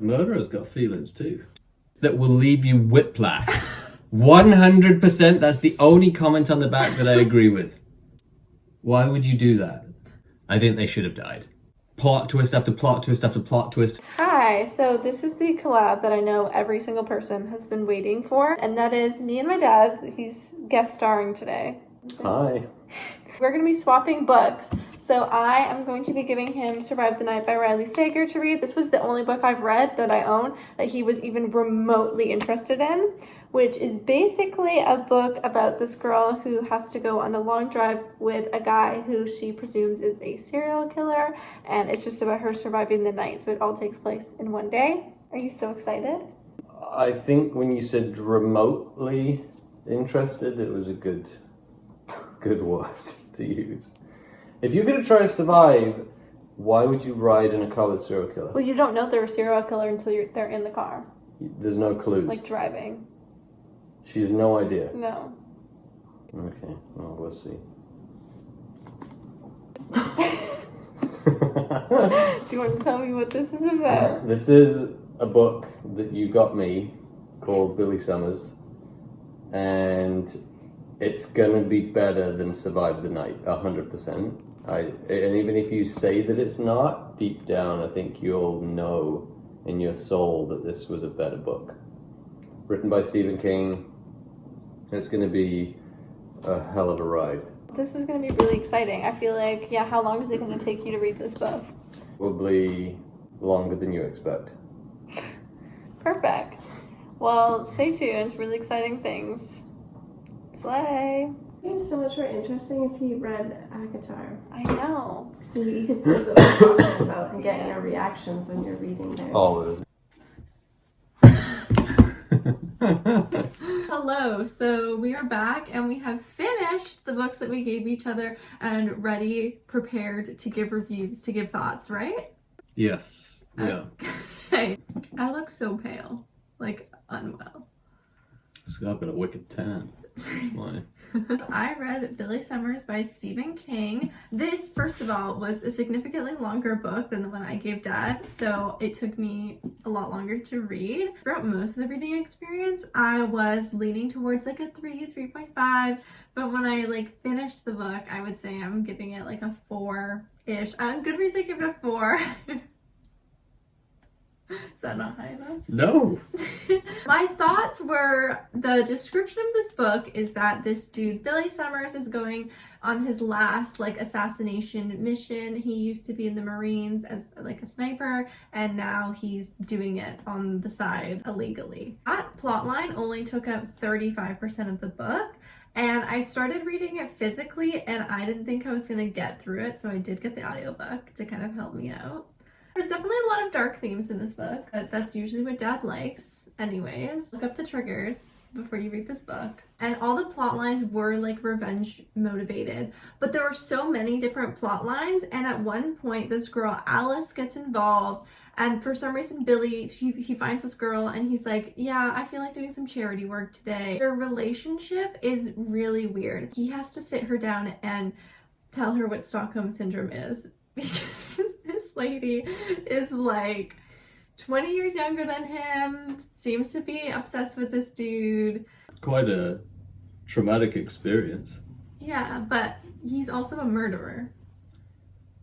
Murderer's got feelings too. That will leave you whiplash. 100%, that's the only comment on the back that I agree with. Why would you do that? I think they should have died. Plot twist after plot twist after plot twist. Hi, so this is the collab that I know every single person has been waiting for, and that is me and my dad. He's guest starring today. Hi. We're going to be swapping books. So I am going to be giving him Survive the Night by Riley Sager to read. This was the only book I've read that I own that he was even remotely interested in, which is basically a book about this girl who has to go on a long drive with a guy who she presumes is a serial killer, and it's just about her surviving the night. So it all takes place in one day. Are you so excited? I think when you said remotely interested, it was a good word to use. If you're going to try to survive, why would you ride in a car with a serial killer? Well, you don't know they're a serial killer until they're in the car. There's no clues. Like driving. She has no idea. No. Okay, well, we'll see. Do you want to tell me what this is about? This is a book that you got me called Billy Summers, and it's gonna be better than Survive the Night, 100%. And even if you say that it's not, deep down I think you'll know in your soul that this was a better book. Written by Stephen King. It's gonna be a hell of a ride. This is going to be really exciting. I feel like, yeah, how long is it going to take you to read this book? Probably longer than you expect. Perfect. Well, stay tuned. Really exciting things. Slay. Thanks so much for interesting if you read Avatar. I know. So you could see what we're talking about and get your reactions when you're reading there. Always. Hello. So we are back and we have finished the books that we gave each other and ready, prepared to give reviews, to give thoughts, right? Yes. Yeah. Okay. I look so pale. Like, unwell. I've got a wicked tan. That's why. I read Billy Summers by Stephen King. This, first of all, was a significantly longer book than the one I gave Dad, so it took me a lot longer to read. Throughout most of the reading experience, I was leaning towards like a 3.5, but when I like finished the book, I would say I'm giving it like a 4-ish. On Goodreads, I give it a 4. Is that not high enough? No. My thoughts were, the description of this book is that this dude, Billy Summers, is going on his last like assassination mission. He used to be in the Marines as like a sniper, and now he's doing it on the side illegally. That plotline only took up 35% of the book. And I started reading it physically, and I didn't think I was going to get through it, so I did get the audiobook to kind of help me out. There's definitely a lot of dark themes in this book, but that's usually what Dad likes. Anyways, look up the triggers before you read this book. And all the plot lines were like revenge motivated, but there were so many different plot lines, and at one point this girl Alice gets involved, and for some reason Billy, he finds this girl and he's like, yeah, I feel like doing some charity work today. Their relationship is really weird. He has to sit her down and tell her what Stockholm Syndrome is, because this lady is like 20 years younger than him, seems to be obsessed with this dude. Quite a traumatic experience. Yeah, but he's also a murderer.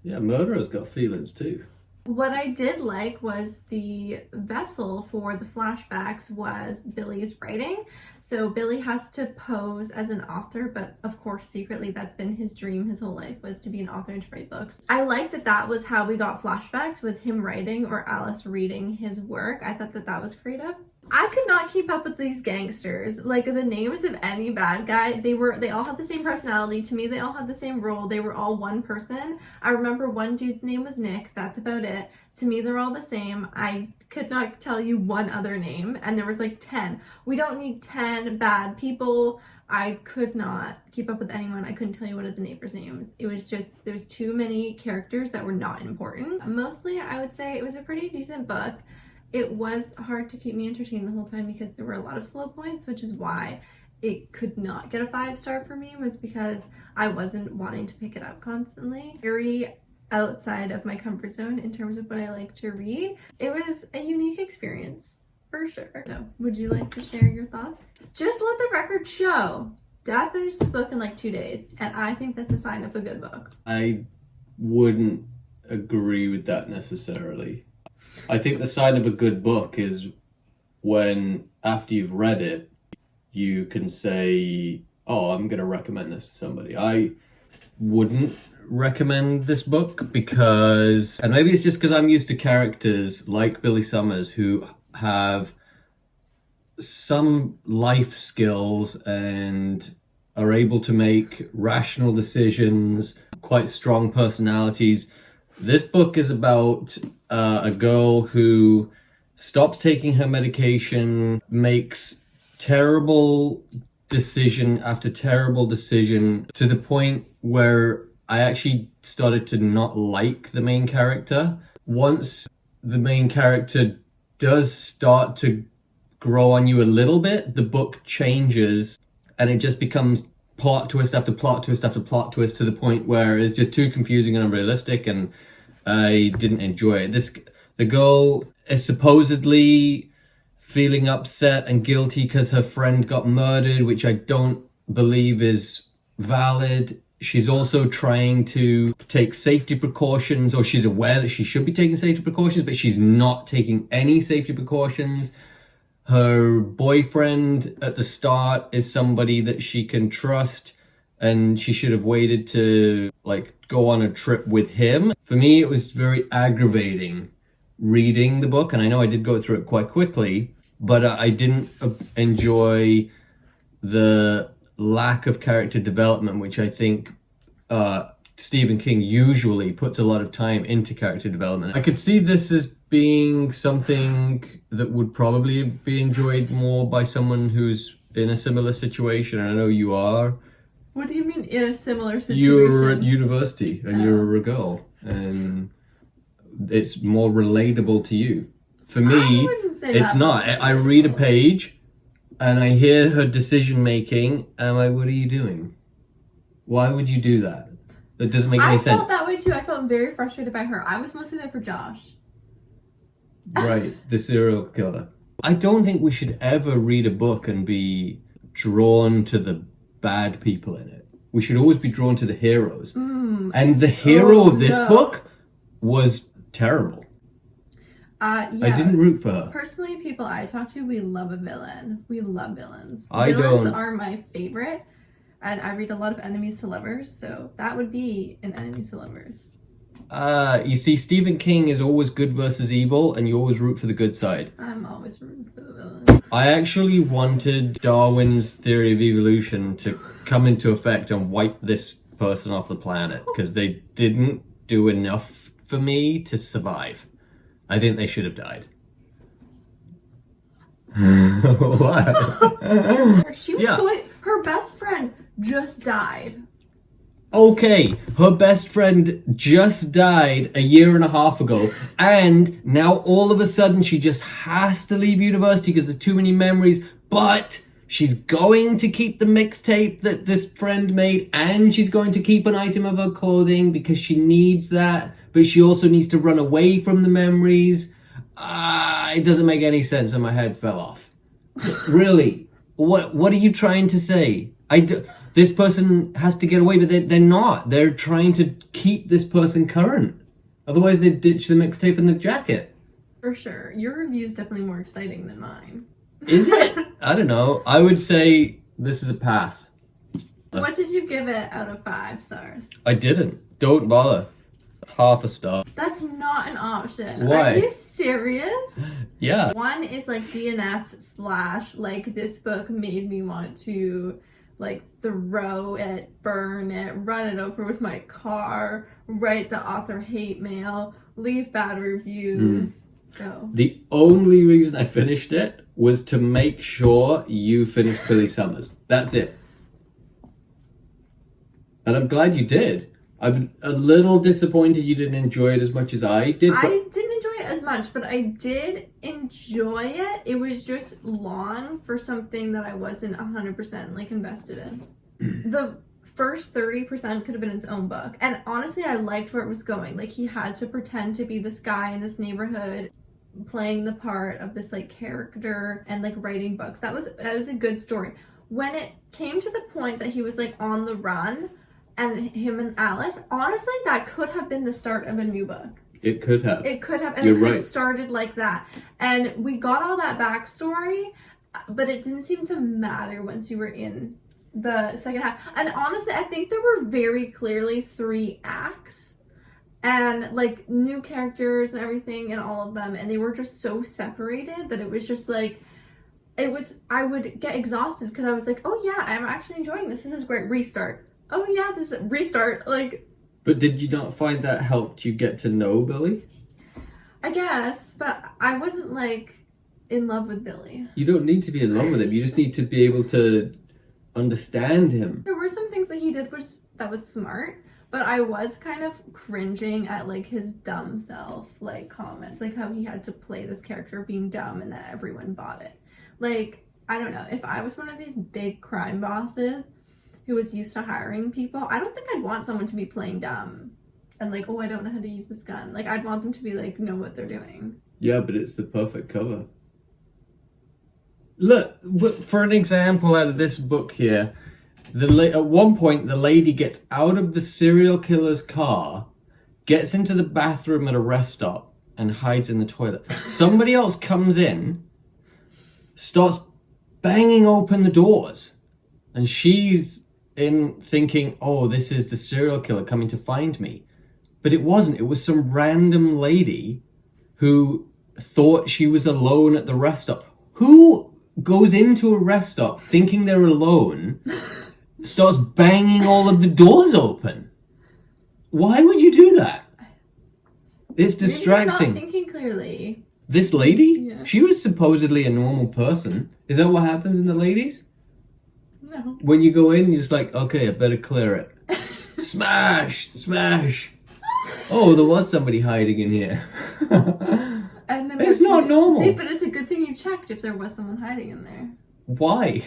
Yeah, murderer's got feelings too. What I did like was the vessel for the flashbacks was Billy's writing. So Billy has to pose as an author, but of course secretly that's been his dream his whole life, was to be an author and to write books. I like that that was how we got flashbacks, was him writing or Alice reading his work. I thought that that was creative. I could not keep up with these gangsters. Like, the names of any bad guy, they all had the same personality. To me, they all had the same role. They were all one person. I remember one dude's name was Nick. That's about it. To me, they're all the same. I could not tell you one other name, and there was like 10. We don't need 10 bad people. I could not keep up with anyone. I couldn't tell you one of the neighbors' names. It was just, there's too many characters that were not important. Mostly, I would say it was a pretty decent book. It was hard to keep me entertained the whole time because there were a lot of slow points, which is why it could not get a 5-star for me, was because I wasn't wanting to pick it up constantly. Very outside of my comfort zone in terms of what I like to read. It was a unique experience, for sure. So, would you like to share your thoughts? Just let the record show. Dad finished this book in like 2 days, and I think that's a sign of a good book. I wouldn't agree with that necessarily. I think the sign of a good book is when, after you've read it, you can say, oh, I'm going to recommend this to somebody. I wouldn't recommend this book because, and maybe it's just because I'm used to characters like Billy Summers who have some life skills and are able to make rational decisions, quite strong personalities. This book is about a girl who stops taking her medication, makes terrible decision after terrible decision, to the point where I actually started to not like the main character. Once the main character does start to grow on you a little bit, the book changes and it just becomes plot twist after plot twist after plot twist, to the point where it's just too confusing and unrealistic, and I didn't enjoy it. The girl is supposedly feeling upset and guilty because her friend got murdered, which I don't believe is valid. She's also trying to take safety precautions, or she's aware that she should be taking safety precautions, but she's not taking any safety precautions. Her boyfriend at the start is somebody that she can trust, and she should have waited to go on a trip with him. For me, it was very aggravating reading the book, and I know I did go through it quite quickly, but I didn't enjoy the lack of character development, which I think Stephen King usually puts a lot of time into character development. I could see this as being something that would probably be enjoyed more by someone who's in a similar situation, and I know you are. What do you mean in a similar situation? You're at university and you're a girl, and it's more relatable to you. For me, it's not. I read a page and I hear her decision making, and I'm like, what are you doing? Why would you do that? That doesn't make any sense. I felt that way too. I felt very frustrated by her. I was mostly there for Josh. Right, the serial killer. I don't think we should ever read a book and be drawn to the bad people in it. We should always be drawn to the heroes. And the hero of this book was terrible. Yeah. I didn't root for her. Personally, people I talk to, we love a villain. We love villains. I Villains don't. are my favorite. And I read a lot of enemies to lovers, so that would be an enemies to lovers. You see, Stephen King is always good versus evil, and you always root for the good side. I'm always rooting for the villain. I actually wanted Darwin's theory of evolution to come into effect and wipe this person off the planet, because they didn't do enough for me to survive. I think they should have died. What? She was her best friend just died. Okay, her best friend just died a year and a half ago, and now all of a sudden she just has to leave university because there's too many memories, but she's going to keep the mixtape that this friend made, and she's going to keep an item of her clothing because she needs that, but she also needs to run away from the memories. It doesn't make any sense, and my head fell off. Really? What are you trying to say? This person has to get away, but they're not. They're trying to keep this person current. Otherwise, they'd ditch the mixtape and the jacket. For sure. Your review is definitely more exciting than mine. Is it? I don't know. I would say this is a pass. What did you give it out of 5 stars? I didn't. Don't bother. Half a star. That's not an option. Why? Are you serious? Yeah. 1 is DNF / this book made me want to throw it, burn it, run it over with my car, write the author hate mail, leave bad reviews. So the only reason I finished it was to make sure you finished Billy Summers. That's it. And I'm glad you did. I'm a little disappointed you didn't enjoy it as much as I did. I didn't enjoy it as much, but I did enjoy it. It was just long for something that I wasn't 100% invested in. The first 30% could have been its own book. And honestly, I liked where it was going. Like, he had to pretend to be this guy in this neighborhood, playing the part of this like character and like writing books. That was a good story. When it came to the point that he was like on the run, and him and Alice, honestly, that could have been the start of a new book. It could have. It could have, and You're it could right. have started like that. And we got all that backstory, but it didn't seem to matter once you were in the second half. And honestly, I think there were very clearly 3 acts and like new characters and everything in all of them, and they were just so separated that it was just like, I would get exhausted because I was like, oh yeah, I'm actually enjoying this. This is great. Restart. Oh yeah, this is restart. Like, But did you not find that helped you get to know Billy? I guess, but I wasn't like in love with Billy. You don't need to be in love with him. You just need to be able to understand him. There were some things that he did that was smart, but I was kind of cringing at like his dumb self, like comments, like how he had to play this character of being dumb and that everyone bought it. Like, I don't know, if I was one of these big crime bosses who was used to hiring people, I don't think I'd want someone to be playing dumb and like, oh, I don't know how to use this gun. Like, I'd want them to be like, know what they're doing. Yeah, but it's the perfect cover. Look, for an example out of this book here, at one point the lady gets out of the serial killer's car, gets into the bathroom at a rest stop, and hides in the toilet. Somebody else comes in, starts banging open the doors, and she's in thinking, oh, this is the serial killer coming to find me. But it wasn't. It was some random lady who thought she was alone at the rest stop. Who goes into a rest stop thinking they're alone, starts banging all of the doors open? Why would you do that? It's distracting. Maybe I'm not thinking clearly. This lady? Yeah. She was supposedly a normal person. Is that what happens in the ladies? No. When you go in, you're just like, okay, I better clear it. Smash! Smash! Oh, there was somebody hiding in here. And then It's what not did you- normal. See, but it's a good thing you checked if there was someone hiding in there. Why?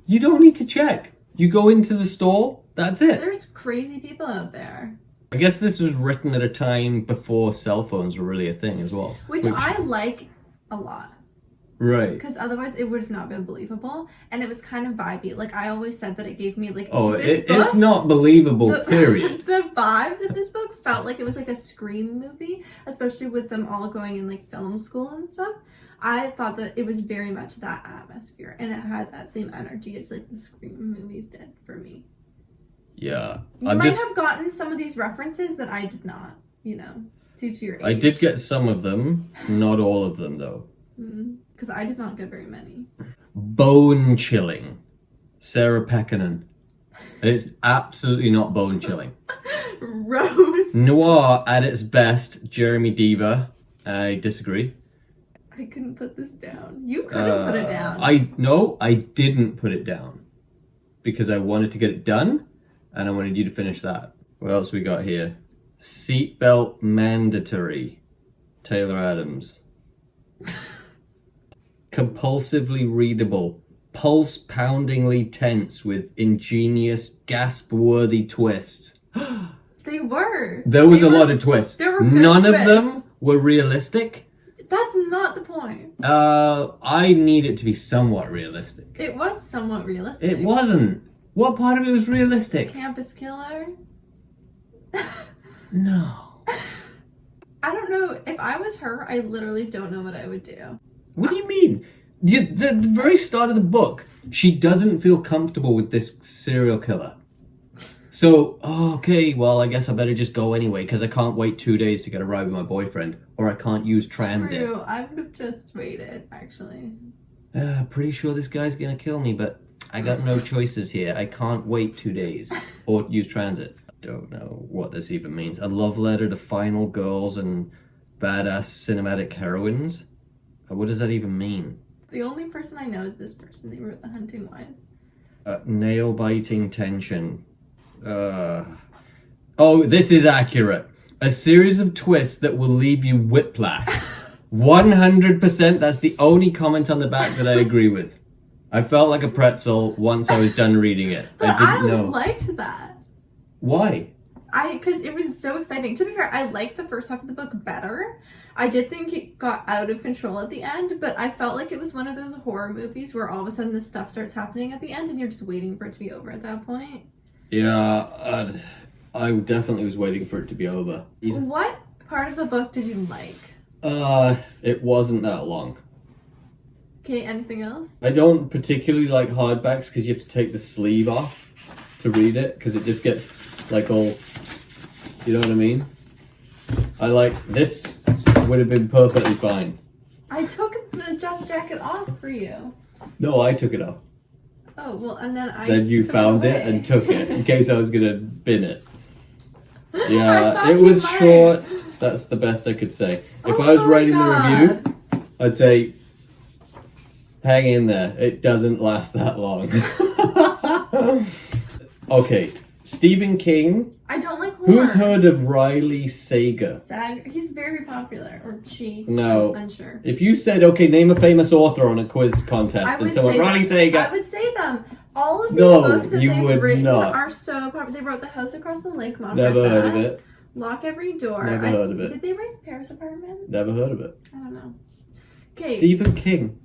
You don't need to check. You go into the store, that's it. There's crazy people out there. I guess this was written at a time before cell phones were really a thing as well. Which I like a lot. Right. Because otherwise it would have not been believable. And it was kind of vibey. Like, I always said that it gave me, like, Oh, this it's book, not believable, period. The vibes of this book felt like it was like a Scream movie, especially with them all going in like film school and stuff. I thought that it was very much that atmosphere, and it had that same energy as like the Scream movies did for me. Yeah. You might have gotten some of these references that I did not, you know, due to your age. I did get some of them, not all of them though. Because I did not get very many. Bone chilling. Sarah Pekkanen. It's absolutely not bone chilling. Rose. Noir at its best, Jeremy Deaver. I disagree. I couldn't put this down. You couldn't put it down. I didn't put it down. Because I wanted to get it done, and I wanted you to finish that. What else we got here? Seatbelt mandatory. Taylor Adams. Compulsively readable. Pulse-poundingly tense with ingenious, gasp-worthy twists. They were. There was a lot of twists. There were good None of twists. them were realistic. That's not the point. I need it to be somewhat realistic. It was somewhat realistic. It wasn't. What part of it was realistic? Campus killer. No. I don't know. If I was her, I literally don't know what I would do. What do you mean? The very start of the book, she doesn't feel comfortable with this serial killer. So, okay, well, I guess I better just go anyway, because I can't wait 2 days to get a ride with my boyfriend, or I can't use transit. True. I would have just waited, actually. Pretty sure this guy's gonna kill me, but I got no choices here. I can't wait 2 days, or use transit. Don't know what this even means. A love letter to final girls and badass cinematic heroines? What does that even mean? The only person I know is this person. They wrote The Hunting Wives. Nail-biting tension. Oh, this is accurate. A series of twists that will leave you whiplash. 100%, that's the only comment on the back that I agree with. I felt like a pretzel once I was done reading it. But I didn't know. liked that. Why? Because it was so exciting. To be fair, I liked the first half of the book better. I did think it got out of control at the end, but I felt like it was one of those horror movies where all of a sudden this stuff starts happening at the end and you're just waiting for it to be over at that point. Yeah, I definitely was waiting for it to be over. What part of the book did you like? It wasn't that long. Okay, anything else? I don't particularly like hardbacks because you have to take the sleeve off to read it because it just gets like all, you know what I mean? I like this would have been perfectly fine. I took the dust jacket off for you. No, I took it off. Oh, well, and then Then you took found it it and took it in case I was gonna bin it. I Yeah, thought it you was might. short. That's the best I could say. If I was Oh my writing the God. review, I'd say, hang in there. It doesn't last that long. Okay, Stephen King. I don't like horror. Who's heard of Riley Sager? He's very popular, or she. No. I'm unsure. If you said, okay, name a famous author on a quiz I contest, would and someone, say Riley them. Sager. I would say them. All of these No, books that you they've would written not. are so popular. They wrote The House Across the Lake, Mom. Never heard of it. Lock Every Door. Never heard of it. Did they write The Paris Apartment? Never heard of it. I don't know. Okay. Stephen King.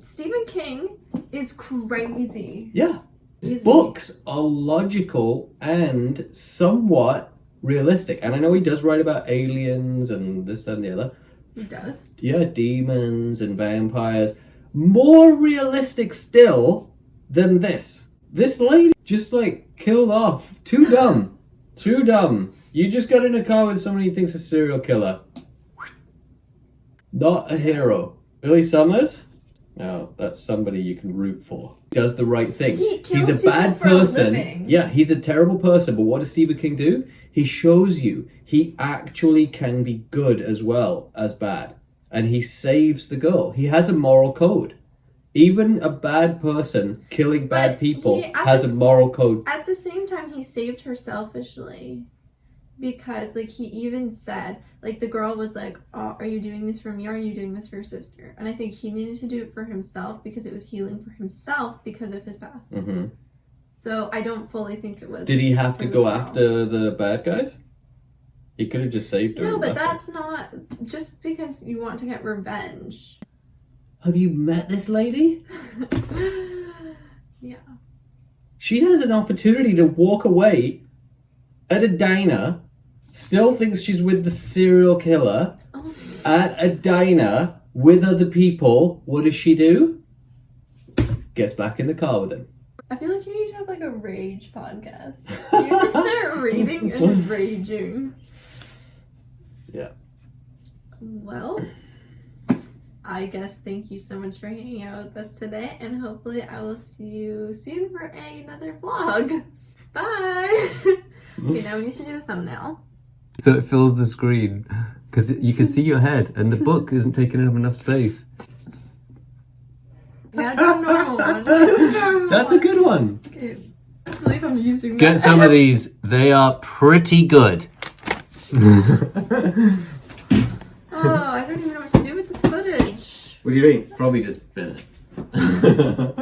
Stephen King is crazy. Yeah. He's- Books are logical and somewhat realistic. And I know he does write about aliens and this, that, and the other. He does. Yeah, demons and vampires. More realistic still than this. This lady just like killed off. Too dumb. Too dumb. You just got in a car with somebody who thinks a serial killer. Not a hero. Billy Summers? No, that's somebody you can root for. Does the right thing. He kills He's a people bad for a person. living. Yeah, he's a terrible person. But what does Stephen King do? He shows you he actually can be good as well as bad. And he saves the girl. He has a moral code. Even a bad person killing bad But people he- at has the a moral code. At the same time, he saved her selfishly. Because, like, he even said, like, the girl was like, oh, are you doing this for me or are you doing this for your sister? And I think he needed to do it for himself because it was healing for himself because of his past. Hmm. So I don't fully think it was. Did he have for to this go girl. after the bad guys? He could have just saved her. No, and but left her. that's not just because you want to get revenge. Have you met this lady? Yeah. She has an opportunity to walk away at a diner, still thinks she's with the serial killer, Oh. at a diner with other people. What does she do? Gets back in the car with him. I feel like you need to have like a rage podcast. You just start reading and raging. Yeah. Well, I guess thank you so much for hanging out with us today, and hopefully I will see you soon for another vlog. Bye! Okay, now we need to do a thumbnail. So it fills the screen because you can see your head and the book isn't taking up enough space. Now do a normal one. Do a normal That's a one. good one. Okay, I believe I'm using that. Get some of these. They are pretty good. Oh, I don't even know what to do with this footage. What do you mean? Probably just bin it.